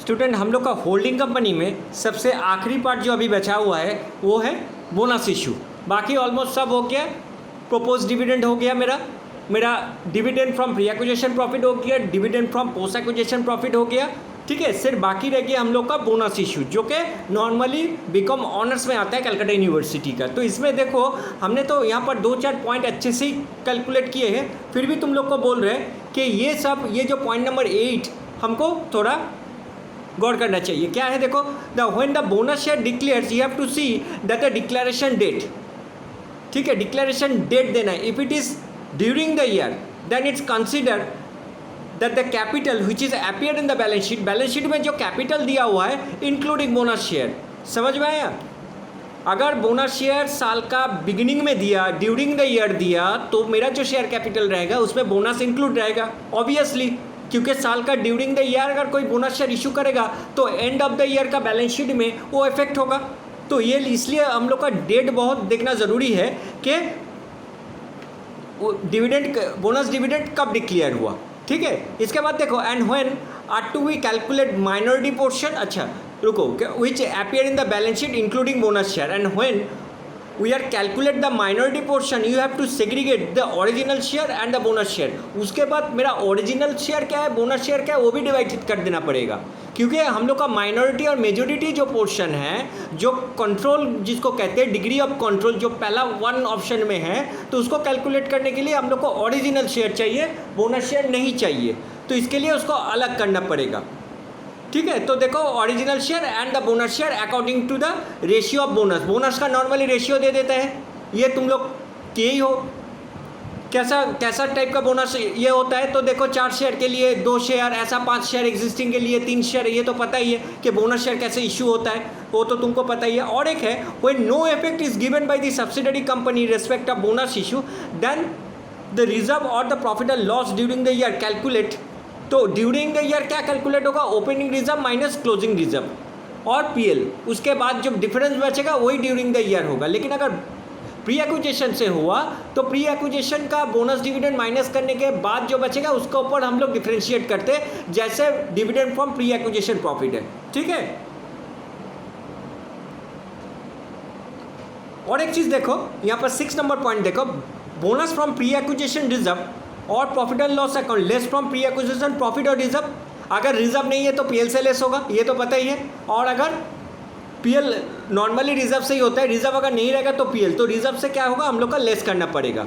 Student हम लोग का होल्डिंग कंपनी में सबसे आखिरी पार्ट जो अभी बचा हुआ है वो है बोनस इशू। बाकी ऑलमोस्ट सब हो गया। प्रोपोज डिविडेंड हो गया, मेरा dividend from pre acquisition profit हो गया, dividend from post acquisition profit हो गया। ठीक है, सिर्फ बाकी रह गया हम लोग का बोनस इशू जो कि नॉर्मली बीकॉम ऑनर्स में आता है कलकत्ता यूनिवर्सिटी का। तो इसमें देखो हमने तो यहाँ पर 2-4 पॉइंट अच्छे से ही कैलकुलेट किए हैं, फिर भी तुम लोग को बोल रहे हैं कि ये जो पॉइंट नंबर 8 हमको थोड़ा गौर करना चाहिए। क्या है देखो, when the bonus share declares you have to see that the declaration date. ठीक है, डिक्लेरेशन डेट देना है। If it is during the year then it's consider that the capital which is appear in the balance sheet में जो capital दिया हुआ है including bonus share. समझ में आया? अगर बोनस शेयर साल का बिगिनिंग में दिया, ड्यूरिंग द ईयर दिया, तो मेरा जो शेयर कैपिटल रहेगा उसमें बोनस इंक्लूड रहेगा ऑब्वियसली, क्योंकि साल का ड्यूरिंग द ईयर अगर कोई बोनस शेयर इशू करेगा तो एंड ऑफ द ईयर का बैलेंस शीट में वो इफेक्ट होगा। तो ये इसलिए हम लोग का डेट बहुत देखना ज़रूरी है कि डिविडेंड, बोनस डिविडेंड कब डिक्लेयर हुआ। ठीक है, इसके बाद देखो and when are to we calculate minority portion. अच्छा रुको, which appear in the balance sheet including bonus share and when we are calculate the minority portion you have to segregate the original share and the bonus share। उसके बाद मेरा original share क्या है, bonus share क्या है, वो भी divide कर देना पड़ेगा, क्योंकि हम लोग का माइनॉरिटी और मेजोरिटी जो पोर्शन है, जो कंट्रोल जिसको कहते हैं डिग्री ऑफ कंट्रोल, जो पहला 1 ऑप्शन में है, तो उसको कैलकुलेट करने के लिए हम लोग को ओरिजिनल शेयर चाहिए, बोनस शेयर नहीं चाहिए। तो इसके लिए उसको अलग करना पड़ेगा। ठीक है, तो देखो original share and the bonus share according to the ratio of bonus का नॉर्मली रेशियो दे देता है। ये तुम लोग के ही हो, कैसा टाइप का बोनस ये होता है। तो देखो 4 शेयर के लिए 2 शेयर, ऐसा 5 शेयर एग्जिस्टिंग के लिए 3 शेयर। ये तो पता ही है कि बोनस शेयर कैसे इशू होता है, वो तो तुमको पता ही है। और एक है when no effect is given by the subsidiary company respect of bonus issue then the reserve और the profit and loss during the year calculate. तो ड्यूरिंग द ईयर क्या कैलकुलेट होगा, opening reserve minus closing reserve और PL. उसके बाद जो difference बचेगा वही ड्यूरिंग द ईयर होगा। लेकिन अगर प्री एक्विजिशन से हुआ तो प्री एक्विजिशन का बोनस डिविडेंड माइनस करने के बाद जो बचेगा उसके ऊपर हम लोग डिफरेंशिएट करते हैं, जैसे dividend from pre acquisition profit है। ठीक है, और एक चीज देखो यहाँ पर 6 नंबर पॉइंट देखो, bonus from pre acquisition reserve और profit and loss account less from pre acquisition profit और रिजर्व। अगर रिजर्व नहीं है तो पीएल से लेस होगा, ये तो पता ही है। और अगर पीएल नॉर्मली रिजर्व से ही होता है, रिजर्व अगर नहीं रहेगा तो पीएल, तो रिजर्व से क्या होगा, हम लोग का लेस करना पड़ेगा।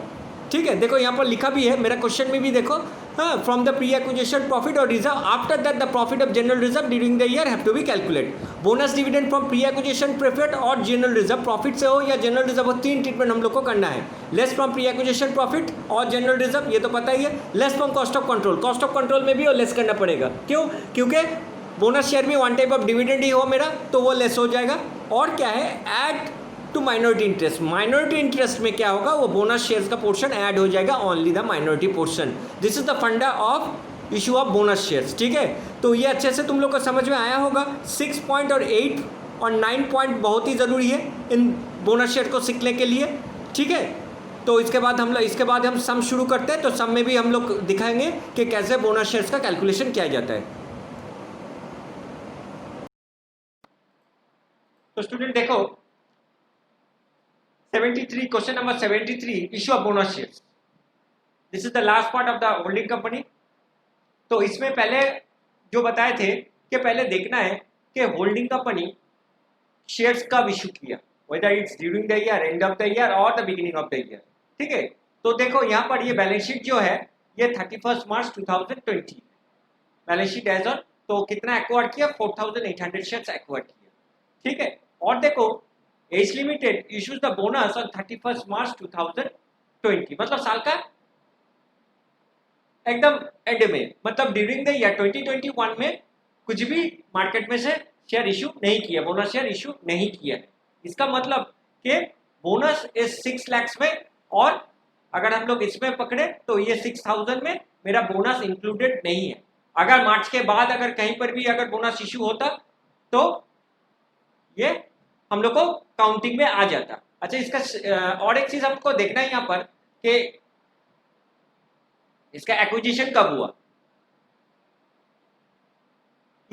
ठीक है, देखो यहाँ पर लिखा भी है, मेरा क्वेश्चन में भी देखो, हाँ, from the pre acquisition profit और reserve after that the profit of general reserve during the year have to be calculate. Bonus dividend from pre acquisition profit और जनरल रिजर्व, प्रॉफिट से हो या जनरल रिजर्व हो, 3 treatment हम लोग को करना है। Less from pre acquisition profit और जनरल रिजर्व, ये तो पता ही है। Less from cost of control, cost of control में भी वो लेस करना पड़ेगा। क्यों? क्योंकि बोनस शेयर भी 1 टाइप ऑफ डिविडेंड ही हो मेरा, तो वो लेस हो जाएगा। और क्या है, add to minority interest. Minority interest में क्या होगा, वो बोनस शेयर्स का पोर्शन ऐड हो जाएगा, only the minority portion. This is the funda of issue of bonus shares. ठीक है, तो ये अच्छे से तुम लोग को समझ में आया होगा। 6 पॉइंट और 8 और 9 पॉइंट बहुत ही ज़रूरी है इन बोनस शेयर को सीखने के लिए। ठीक है, तो इसके बाद हम सम शुरू करते हैं। तो सम में भी हम लोग दिखाएंगे कि कैसे बोनस शेयर्स का कैलकुलेशन किया जाता है। तो स्टूडेंट देखो 73, question number 73, issue of bonus shares. This is the last part of the holding company. तो इसमें पहले जो बताए थे कि पहले देखना है कि होल्डिंग कंपनी शेयर्स कब इशू किया, whether it's during the year, end of the year और the beginning of the year. ठीक है, तो देखो यहाँ पर ये बैलेंस शीट जो है ये 31 March 2020 balance sheet as on. तो कितना एक्वायर्ड किया, 4800 शेयर्स एक्वायर्ड किया। ठीक है, और देखो as limited issues the bonus on 31 March 2020, मतलब साल का एकदम एंड में, मतलब ड्यूरिंग द ईयर 2021 में कुछ भी मार्केट में से शेयर इशू नहीं किया, बोनस शेयर इशू नहीं किया। इसका मतलब कि बोनस इज 6 लाख में, और अगर हम लोग इसमें पकड़े तो ये 6000 में मेरा बोनस इंक्लूडेड नहीं है। अगर मार्च के बाद अगर कहीं पर भी अगर बोनस इशू होता तो ये हम लोग को काउंटिंग में आ जाता। अच्छा, इसका और एक चीज हमको देखना है यहाँ पर कि इसका एक्विजिशन कब हुआ।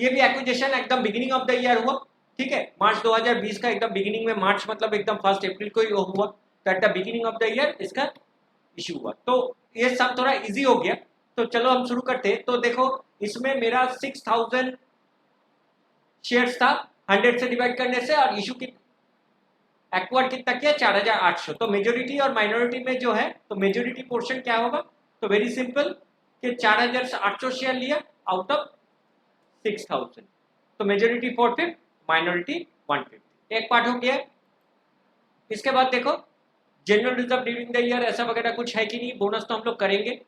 ये भी एक्विजिशन एकदम बिगिनिंग ऑफ द ईयर हुआ, ठीक है, मार्च 2020 का एकदम बिगिनिंग में, मार्च मतलब एकदम 1 अप्रैल को ही हुआ, तो at the beginning of the year इसका इशू हुआ। तो ये सब थोड़ा इजी हो गया। तो चलो हम शुरू करते हैं। तो देखो इसमें मेरा 6000 शेयर्स था 100 से डिवाइड करने से, और इशू की एक्वायर्ड कितना किया 4800। तो मेजोरिटी और माइनॉरिटी में जो है, तो मेजोरिटी पोर्शन क्या होगा, तो वेरी सिंपल कि 4800 शेयर लिया आउट ऑफ 6000, तो मेजोरिटी 450, माइनॉरिटी 150। एक पार्ट हो गया। इसके बाद देखो general reserve during the year ऐसा वगैरह कुछ है कि नहीं, बोनस तो हम लोग करेंगे।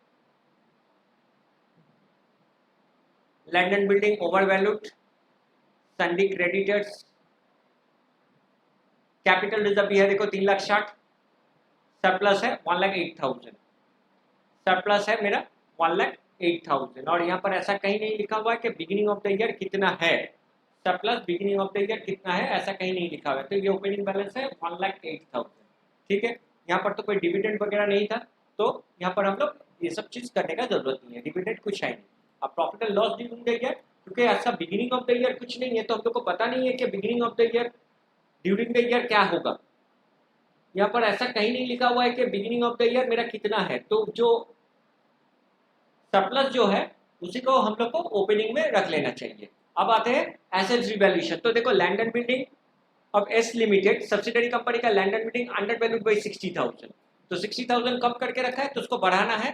Land and building over valued, सन्डी creditors, capital reserve भी है देखो 3,60,000, सरप्लस है 1,08,000, सरप्लस है मेरा 1,08,000। और यहाँ पर ऐसा कहीं नहीं लिखा हुआ है कि बिगिनिंग ऑफ द ईयर कितना है, surplus beginning of the year कितना है ऐसा कहीं नहीं लिखा हुआ है। तो ये ओपनिंग बैलेंस है 1,08,000, ठीक है। यहाँ पर तो कोई डिविडेंड वगैरह नहीं था, तो यहाँ पर हम लोग ये सब चीज करने का जरूरत नहीं है, डिविडेंड कुछ है नहीं। अब profit and loss during the year, क्योंकि ऐसा बिगिनिंग ऑफ द ईयर कुछ नहीं है, तो हम लोग को पता नहीं है कि beginning of the year during the year क्या होगा। यहाँ पर ऐसा कहीं नहीं लिखा हुआ है कि बिगिनिंग ऑफ द ईयर मेरा कितना है, तो जो सरप्लस जो है उसी को हम लोग को ओपनिंग में रख लेना चाहिए। अब आते हैं एसेट्स रिवैल्यूएशन। तो देखो लैंड एंड बिल्डिंग अब एस लिमिटेड सब्सिडरी कंपनी का land and building under valued by 60,000, तो 60,000 कम करके रखा है, तो उसको बढ़ाना है,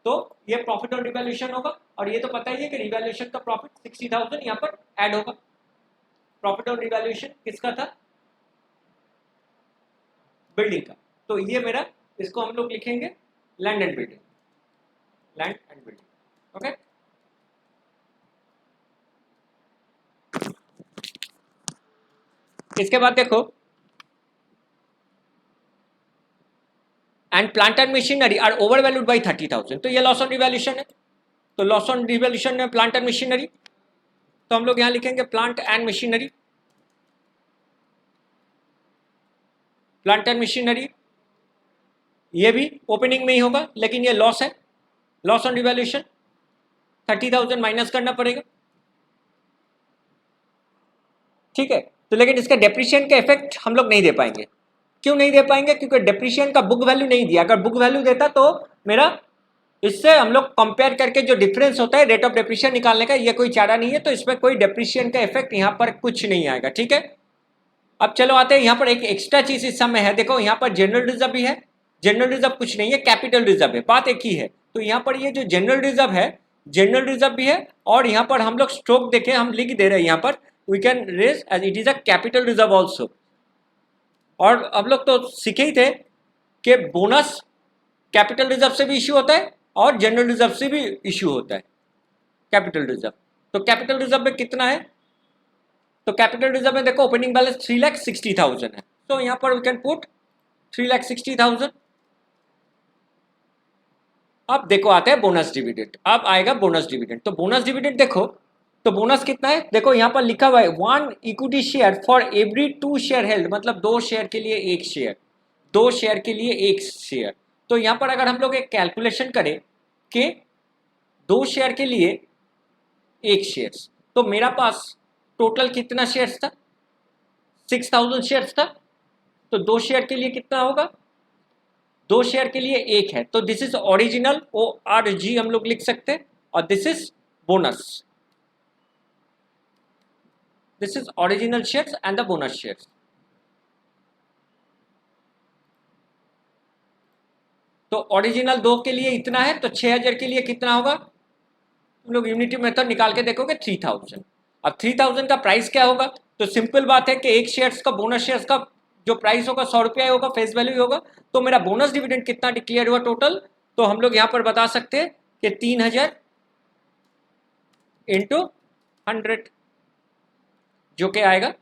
तो ये प्रॉफिट ऑन रिवैल्यूएशन होगा। और ये तो पता ही है कि रिवैल्यूएशन का प्रॉफिट 60,000 यहाँ पर ऐड होगा। प्रॉफिट ऑन रिवैल्यूएशन किसका था, बिल्डिंग का, तो ये मेरा, इसको हम लोग लिखेंगे land and building, land and building, okay. इसके बाद देखो and plant and machinery are over valued by 30,000, तो ये लॉस ऑन रिवैल्यूएशन है। तो लॉस ऑन रिवैल्यूएशन में प्लांट एंड मशीनरी, तो हम लोग यहां लिखेंगे plant and machinery, plant and machinery ये भी ओपनिंग में ही होगा, लेकिन ये लॉस है, लॉस ऑन रिवैल्यूएशन 30,000 माइनस करना पड़ेगा, ठीक है। तो लेकिन इसका डेप्रिशिएशन का इफेक्ट हम लोग नहीं दे पाएंगे। क्यों नहीं दे पाएंगे, क्योंकि डेप्रिशिएशन का बुक वैल्यू नहीं दिया। अगर बुक वैल्यू देता तो मेरा इससे हम लोग कंपेयर करके जो डिफरेंस होता है रेट ऑफ डेप्रिशिएशन निकालने का, ये कोई चारा नहीं है, तो इसमें कोई डेप्रिशिएशन का इफेक्ट यहाँ पर कुछ नहीं आएगा, ठीक है। अब चलो आते हैं यहाँ पर एक एक्स्ट्रा चीज इस समय है, देखो यहाँ पर जनरल रिजर्व भी है, जनरल रिजर्व कुछ नहीं है, कैपिटल रिजर्व है, बात एक ही है। तो यहाँ पर ये जो जनरल रिजर्व है, जनरल रिजर्व भी है, और यहाँ पर हम लोग स्ट्रोक देखें, हम लिख दे रहे हैं यहाँ पर we can raise as it is a capital reserve also. और हम लोग तो सीखे ही थे कि बोनस कैपिटल रिजर्व से भी इश्यू होता है और जनरल रिजर्व से भी इश्यू होता है कैपिटल रिजर्व। तो कैपिटल रिजर्व में कितना है, तो कैपिटल रिजर्व में देखो ओपनिंग बैलेंस 3,60,000 है, तो यहाँ पर वी कैन पुट 3,60,000। अब देखो आता है बोनस डिविडेंड, अब आएगा बोनस डिविडेंड। तो बोनस डिविडेंड देखो, तो बोनस कितना है, देखो यहाँ पर लिखा हुआ है 1 equity share for every 2 share held, मतलब 2 शेयर के लिए 1 शेयर, 2 शेयर के लिए 1 शेयर। तो यहाँ पर अगर हम लोग एक कैलकुलेशन करें कि 2 शेयर के लिए 1 शेयर, तो मेरा पास टोटल कितना शेयर्स था, 6,000 शेयर्स था, तो 2 शेयर के लिए कितना होगा, 2 शेयर के लिए 1 है, तो दिस इज ओरिजिनल ORG हम लोग लिख सकते हैं, और this is bonus, this is original shares and the bonus shares. तो ओरिजिनल 2 के लिए इतना है, तो 6,000 के लिए कितना होगा, तुम लोग यूनिटी मेथड निकाल के देखोगे 3,000। अब 3,000 का प्राइस क्या होगा, तो सिंपल बात है कि 1 शेयर्स का बोनस शेयर्स का जो प्राइस होगा 100 रुपया होगा, फेस वैल्यू होगा। तो मेरा बोनस डिविडेंड कितना डिक्लेयर हुआ टोटल, तो हम लोग यहाँ पर बता सकते हैं कि 3,000 इंटू 100, जो कि आएगा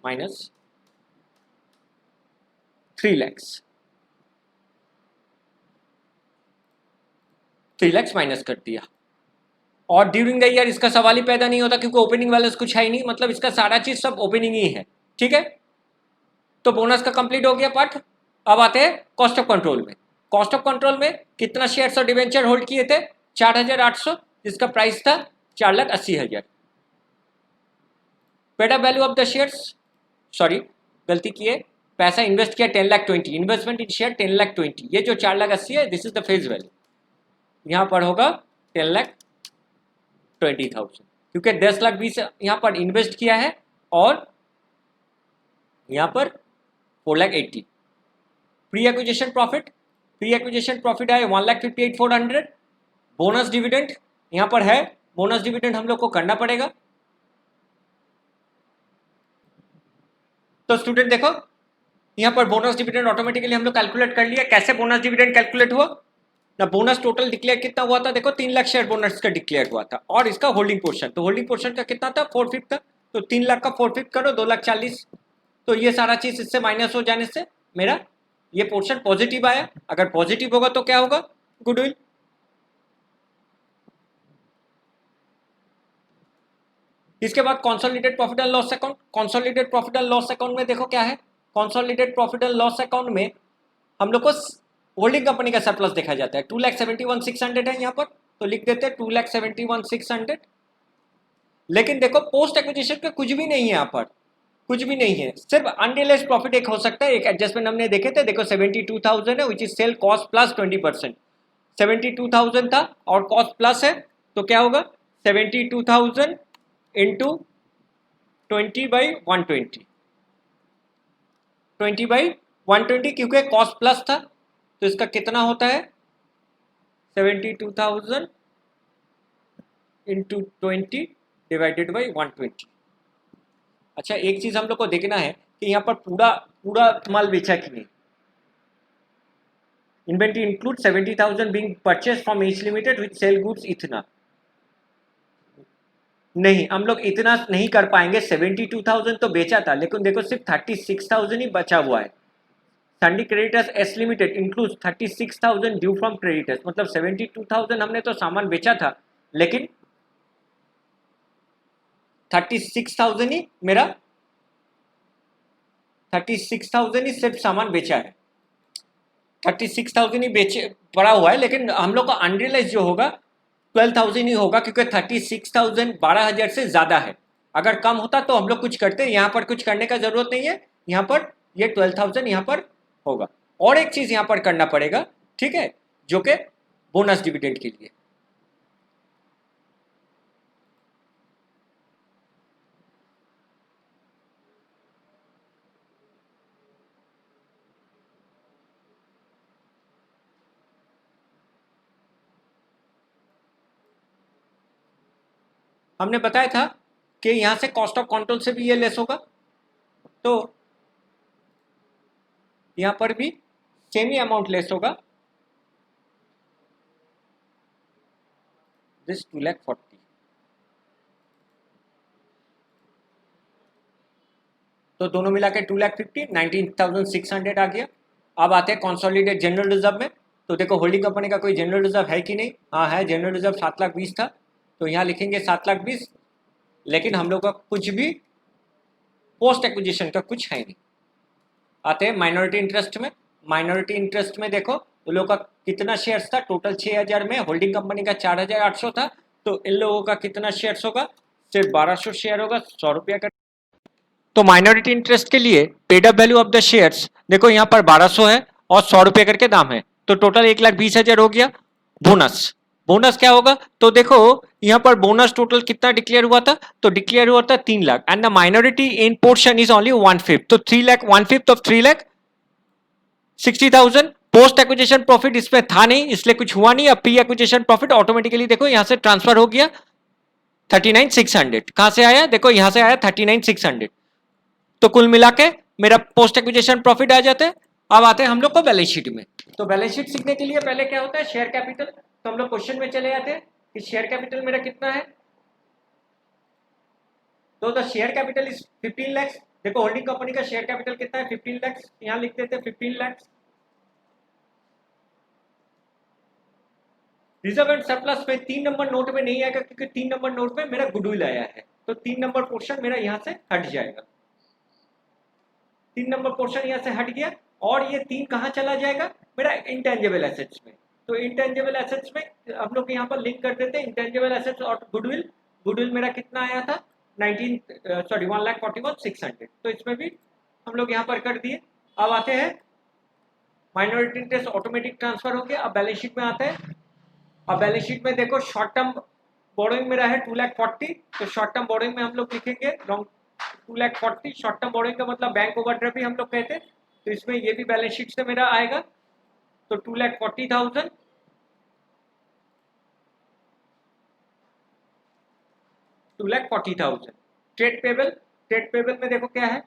माइनस 3 लैक्स, 3 लैक्स माइनस कर दिया। और ड्यूरिंग द ईयर इसका सवाल ही पैदा नहीं होता, क्योंकि ओपनिंग बैलेंस कुछ है ही नहीं, मतलब इसका सारा चीज सब ओपनिंग ही है, ठीक है। तो बोनस का कंप्लीट हो गया पार्ट। अब आते हैं कॉस्ट ऑफ कंट्रोल में। कॉस्ट ऑफ कंट्रोल में कितना शेयर्स और डिवेंचर होल्ड किए थे, 4,800, जिसका प्राइस था 4,80,000, paid up value of the shares, sorry गलती की है, पैसा इन्वेस्ट किया 10,20,000, इन्वेस्टमेंट इन शेयर 10,20,000, ये जो 4,80,000 है this is the face value, यहाँ पर होगा 10,20,000 क्योंकि 10,20,000 यहाँ पर इन्वेस्ट किया है और यहाँ पर 4,80,000। Pre acquisition profit, pre acquisition profit आए 1,58,400। बोनस डिविडेंड यहाँ पर है, बोनस डिविडेंड हम लोग को करना पड़ेगा। तो स्टूडेंट देखो यहाँ पर बोनस डिविडेंड ऑटोमेटिकली हम लोग कैलकुलेट कर लिया। कैसे बोनस डिविडेंड कैलकुलेट हुआ ना, बोनस टोटल डिक्लेयर कितना हुआ था, देखो 3 लाख शेयर बोनस का डिक्लेयर हुआ था और इसका होल्डिंग पोर्शन, तो होल्डिंग पोर्शन का कितना था 4/5 था, तो 3 लाख का 4/5 करो 2,40,000, तो ये सारा चीज इससे माइनस हो जाने से मेरा ये पोर्शन पॉजिटिव आया। अगर पॉजिटिव होगा तो क्या होगा, गुडविल। इसके बाद consolidated profit and loss account, consolidated profit and loss account में देखो क्या है, consolidated profit and loss account में हम लोग को होल्डिंग कंपनी का सरप्लस देखा जाता है। 2,71,600 है यहाँ पर, तो लिख देते हैं 2,71,600। लेकिन देखो पोस्ट एक्विजिशन का कुछ भी नहीं है यहाँ पर, कुछ भी नहीं है, सिर्फ अनरियलाइज्ड प्रॉफिट एक हो सकता है। एक एडजस्टमेंट हमने देखे थे, देखो 72,000 है which is cell cost plus 20%, 72,000 था और कॉस्ट प्लस है, तो क्या होगा 72,000 इंटू 20/120, 20/120 क्योंकि कॉस्ट प्लस था, तो इसका कितना होता है 72,000 इंटू 20 डिवाइडेड बाई 120। अच्छा एक चीज हम लोग को देखना है कि यहाँ पर पूरा माल बेचा कि नहीं। Inventory include 70,000 being purchase from H limited with sell goods इतना, नहीं हम लोग इतना नहीं कर पाएंगे। 72,000 तो बेचा था, लेकिन देखो सिर्फ 36,000 ही बचा हुआ है। Sandy creditors S limited include 36,000 due from creditors, मतलब 72,000 हमने तो सामान बेचा था, लेकिन 36,000 ही मेरा 36,000 ही सिर्फ सामान बेचा है, 36,000 ही बेचे पड़ा हुआ है, लेकिन हम लोग का अनरियलाइज जो होगा 12,000 ही होगा क्योंकि 36,000 12,000 से ज्यादा है। अगर कम होता तो हम लोग कुछ करते, यहाँ पर कुछ करने का जरूरत नहीं है, यहाँ पर ये 12,000 यहाँ पर होगा। और एक चीज यहाँ पर करना पड़ेगा, ठीक है, जो कि बोनस डिविडेंड के लिए। हमने बताया था कि यहां से कॉस्ट ऑफ कंट्रोल से भी ये लेस होगा, तो यहां पर भी सेम ही अमाउंट लेस होगा, दिस 2,40,000। तो दोनों मिला के 2,50,000, 19,600 आ गया। अब आते हैं कंसोलिडेटेड जनरल रिजर्व में। तो देखो होल्डिंग कंपनी का कोई जनरल रिजर्व है कि नहीं, हाँ है, जनरल रिजर्व 7,20,000 था, तो यहाँ लिखेंगे 7,20,000, लेकिन हम लोग का कुछ भी पोस्ट एक्विजिशन का कुछ है नहीं। आते हैं माइनॉरिटी इंटरेस्ट में। माइनॉरिटी इंटरेस्ट में देखो उन लोगों का कितना शेयर्स था, टोटल 6,000 में होल्डिंग कंपनी का 4,800 था, तो इन लोगों का कितना शेयर्स होगा, सिर्फ 1,200 शेयर होगा, 100 रुपया का। तो माइनॉरिटी इंटरेस्ट के लिए paid up value of the shares देखो यहाँ पर 1,200 है और 100 रुपये करके दाम है, तो टोटल 1,20,000 हो गया। बोनस, बोनस क्या होगा, तो देखो यहाँ पर बोनस टोटल कितना डिक्लेयर हुआ था, तो डिक्लेयर हुआ था 3 lakh and the minority in portion is only 1/5, तो 3 lakh 1/5 of 3,60,000। Post acquisition profit इसमें था नहीं, इसलिए कुछ हुआ नहीं। अब प्री एक्विजिशन प्रॉफिट ऑटोमेटिकली देखो यहां से ट्रांसफर हो गया 39,600। कहां से आया, देखो यहां से आया 39,600, तो कुल मिला के मेरा पोस्ट एक्विजिशन प्रॉफिट आ जाता है। अब आते हैं हम लोग को बैलेंस शीट में। तो बैलेंस शीट सीखने के लिए पहले क्या होता है, शेयर कैपिटल। तो हम लोग क्वेश्चन में चले जाते हैं कि शेयर कैपिटल मेरा कितना है, तो the share capital is 15 lakh. देखो होल्डिंग कंपनी का शेयर कैपिटल कितना है, 15 लाख, यहां लिख देते हैं 15 लाख। रिजर्व एंड सरप्लस में 3 नंबर नोट में नहीं आएगा क्योंकि 3 नंबर नोट में मेरा गुडविल आया है, तो 3 नंबर पोर्शन मेरा यहां से हट जाएगा। 3 नंबर पोर्शन यहां से हट गया और ये 3 कहां चला जाएगा, मेरा इंटेंजिबल एसेट्स में। तो इंटेंजिबल एसेट्स में हम लोग यहाँ पर लिंक कर देते हैं इंटेंजिबल एसेट्स और गुडविल। गुडविल मेरा कितना आया था 1,41,600। तो इसमें भी हम लोग यहाँ पर कर दिए। अब आते हैं माइनॉरिटी इंटरेस्ट ऑटोमेटिक ट्रांसफर हो गया। अब बैलेंस शीट में आते हैं। अब बैलेंस शीट में देखो शॉर्ट टर्म बोरोइंग मेरा है 2,40,000। तो शॉर्ट टर्म बोरोइंग में हम लोग लिखेंगे 2,40,000। शॉर्ट टर्म बोरोइंग का मतलब बैंक ओवरड्राफ्ट भी हम लोग कहते हैं। तो इसमें ये भी बैलेंस शीट से मेरा आएगा। तो 2,40,000 2,40,000। ट्रेड पेबल में देखो क्या है।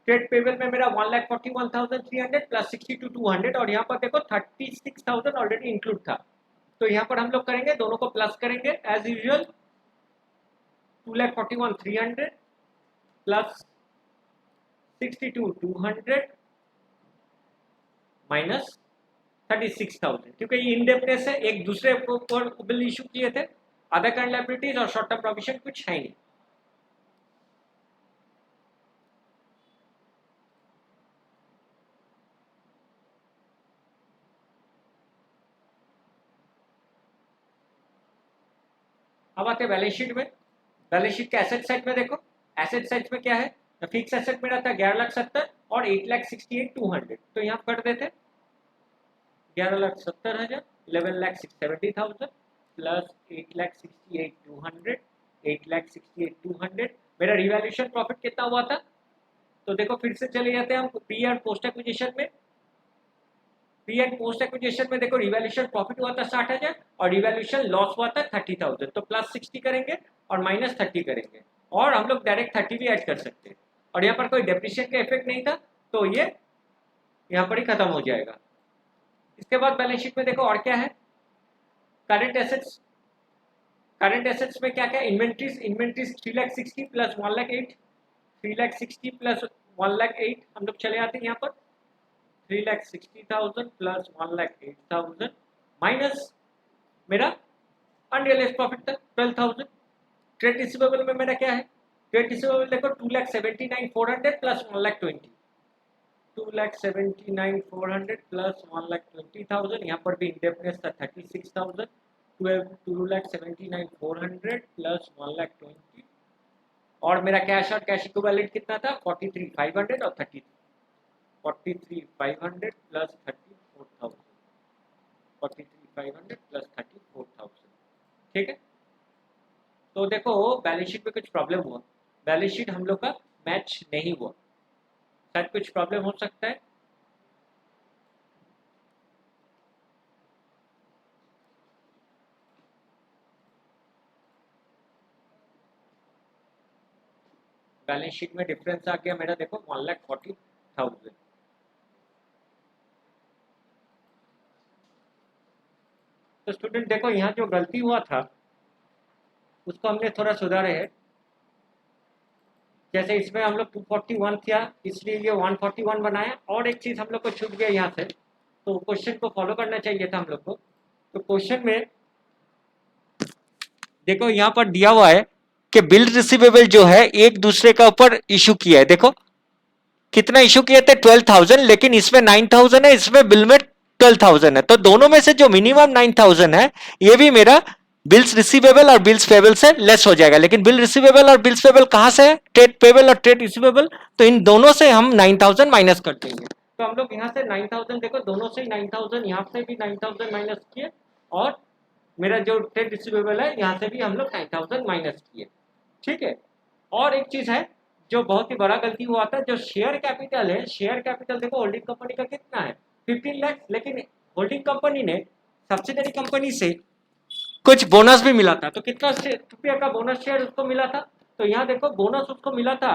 ट्रेड पेबल में मेरा 1,41,300 प्लस 62,200 और यहाँ पर देखो 36,000 ऑलरेडी इंक्लूड था। तो यहाँ पर हम लोग करेंगे, दोनों को प्लस करेंगे एज यूजुअल। 2,41,300 प्लस 62,200 माइनस 36,000, क्योंकि ये इंडेप्टनेस है, एक दूसरे ऊपर बिल इशू किए थे। अदर करंट लायबिलिटीज और शॉर्ट टर्म प्रोविजन कुछ है नहीं। अब आते हैं बैलेंस शीट में। बैलेंस शीट के एसेट साइड में देखो, एसेट साइड में क्या है, फिक्स एसेट मेरा था 11,70,000 और 8,68,200। तो यहाँ कर देते 11,70,000 11,70,000 प्लस 8,68,200 8,68,200। मेरा रिवैल्यूएशन प्रॉफिट कितना हुआ था, तो देखो फिर से चले जाते हैं हम प्री एंड पोस्ट एक्विजिशन में। प्री एंड पोस्ट एक्विजिशन में देखो रिवैल्यूएशन प्रॉफिट हुआ था 60,000 और रिवैल्यूएशन लॉस हुआ था 30,000। तो प्लस 60 करेंगे और माइनस 30 करेंगे, और हम लोग डायरेक्ट 30 भी ऐड कर सकते हैं। और यहाँ पर कोई डेप्रिसिएशन का इफेक्ट नहीं था, तो ये यहाँ पर ही खत्म हो जाएगा। इसके बाद बैलेंस शीट में देखो और क्या है, करंट एसेट्स। करंट एसेट्स में क्या क्या, इन्वेंट्रीज 3,60,000 प्लस 1,08,000 3,60,000 प्लस 1,08,000। हम लोग चले आते हैं यहाँ पर 3,60,000 प्लस 1,08,000 माइनस मेरा अनरियलाइज्ड प्रॉफिट था 12,000। ट्रेड रिसीवेबल में मेरा क्या है, ट्रेड रिसीवेबल देखो 2,79,400 प्लस 1,20,000 2,79,400 प्लस 1,20,000। यहाँ पर भी इंडेप्टनेस था 36,000। 2,79,400 प्लस 1,20,000 और मेरा कैश और कैश इक्विवेलेंट कितना था 43,500 और 43,500 प्लस 34,000 43,500 प्लस 34,000। ठीक है। तो देखो बैलेंस शीट में कुछ प्रॉब्लम हुआ, बैलेंस शीट हम लोग का मैच नहीं हुआ, शायद कुछ प्रॉब्लम हो सकता है। बैलेंस शीट में डिफरेंस आ गया मेरा देखो 1,40,000। तो स्टूडेंट देखो यहाँ जो गलती हुआ था उसको हमने थोड़ा सुधारे है। जैसे इसमें हम लोग 241 था इसलिए ये 141 बनाया, और एक चीज हम लोग को छूट गया यहाँ से, तो क्वेश्चन को फॉलो करना चाहिए था हम लोग को। तो क्वेश्चन में देखो यहाँ पर दिया हुआ है कि बिल रिसीवेबल जो है एक दूसरे का ऊपर इशू किया है। देखो कितना इशू किए थे 12,000, लेकिन इसमें 9,000 है, इसमें बिल में 12,000 है। तो दोनों में से जो मिनिमम 9,000 है ये भी मेरा बिल्स रिसीवेबल और बिल्स पेबल से लेस हो जाएगा। लेकिन बिल रिसीवेबल और बिल्स पेबल कहां से है, ट्रेड पेबल और ट्रेड रिसीवेबल, तो इन दोनों से हम 9,000 माइनस कर देंगे। तो हम लोग यहाँ से 9,000 देखो दोनों से ही 9,000, यहाँ से भी 9,000 माइनस किए, और मेरा जो ट्रेड रिसीवेबल है यहाँ से भी हम लोग 9,000 माइनस किए। ठीक है। और एक चीज है जो बहुत ही बड़ा गलती हुआ था, जो शेयर कैपिटल है, शेयर कैपिटल देखो होल्डिंग कंपनी का कितना है 15 लाख, लेकिन होल्डिंग कंपनी ने सब्सिडरी कंपनी से कुछ बोनस भी मिला था। तो कितना रुपया का बोनस शेयर उसको मिला था, तो यहाँ देखो बोनस उसको मिला था,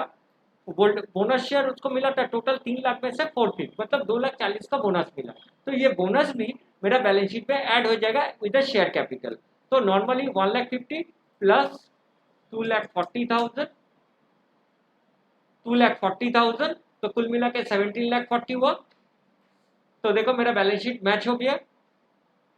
बोनस शेयर उसको मिला था टोटल 3 लाख में से 40, मतलब 2,40,000 का बोनस मिला। तो ये बोनस भी मेरा बैलेंस शीट में ऐड हो जाएगा विद शेयर कैपिटल। तो नॉर्मली 1,50,000 प्लस 2,40,000 तो कुल मिला के 17,40,000 हुआ। तो देखो मेरा बैलेंस शीट मैच हो गया।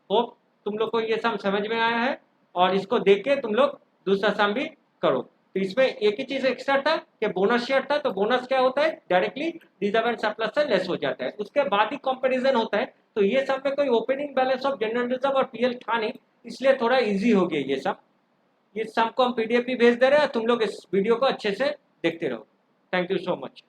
होप तुम लोग को ये सम समझ में आया है, और इसको देख के तुम लोग दूसरा सम भी करो। तो इसमें एक ही चीज एक्स्ट्रा था कि बोनस शेयर था, तो बोनस क्या होता है डायरेक्टली रिजर्व एंड सरप्लस से लेस हो जाता है, उसके बाद ही कंपैरिजन होता है। तो ये सब में कोई opening balance of general reserve और पीएल था नहीं, इसलिए थोड़ा इजी हो गया ये सब। इस सम को हम PDF भी भेज दे रहे हैं, तुम लोग इस वीडियो को अच्छे से देखते रहो। Thank you so much.